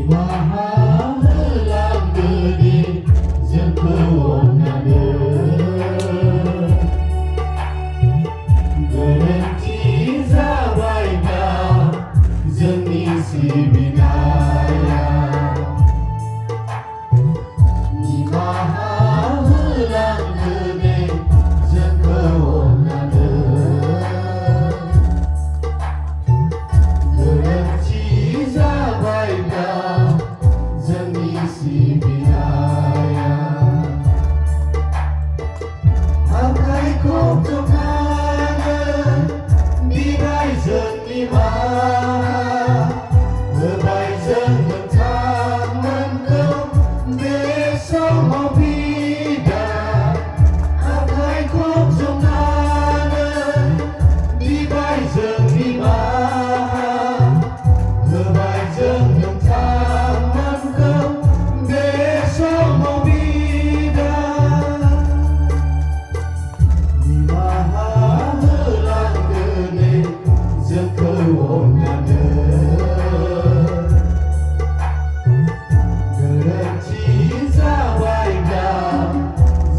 Mahalang gede Jengkewonade Gerenci zabaida Jengni sibinaya Mahalang gede Jengkewonade Gerenci zabaida Jengni sibinaya Akai kop jokana Bigai jengni maha Lebai jeng mentang menkeu Besok mau bida Akai kop jokana Bigai jengni maha Lebai jeng mentang menkeu Besok mau bida Mahalang gede Jengkewonade Gerenci zabaida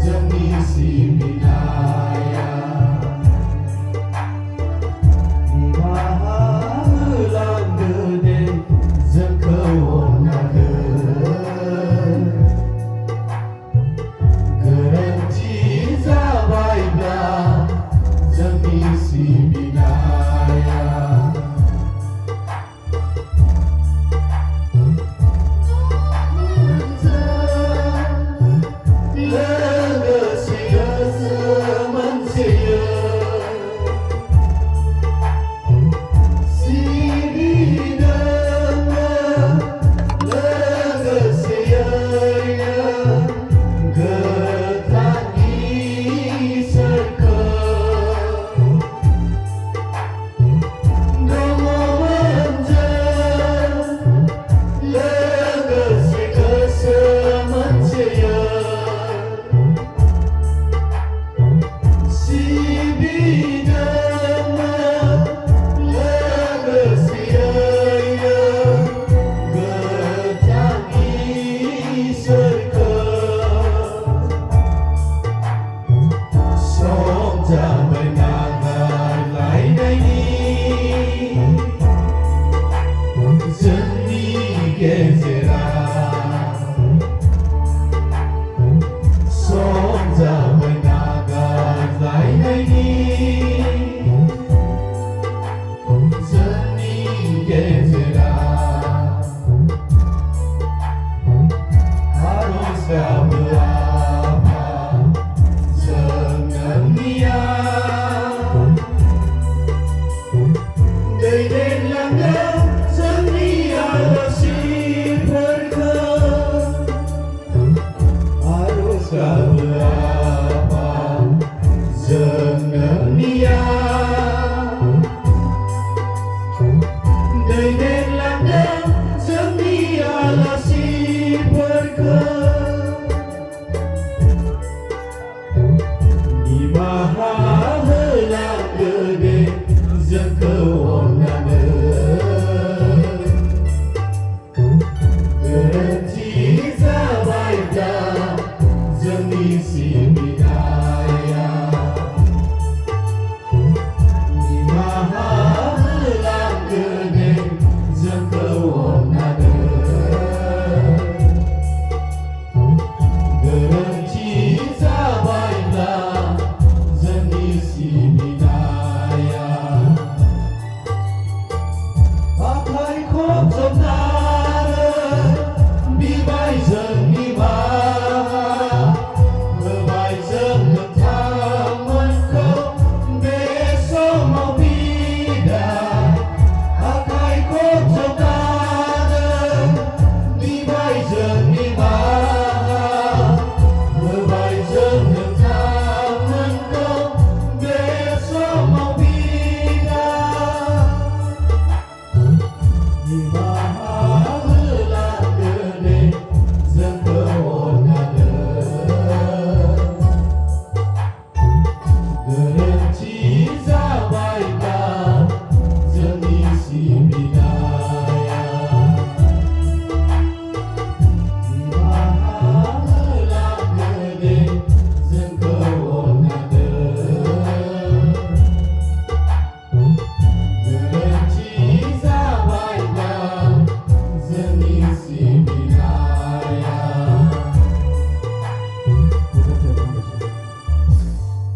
Jengni sibinaya Mahalang gede Jengkewonade Gerenci zabaida Jengni sibinaya Legesia semensia Sibidana Legesia Getangi serka Domo menjer Legesi kesemensia Sibidana Legesia Getangi serka Song jamai nangai lai dai ni Jengni gezer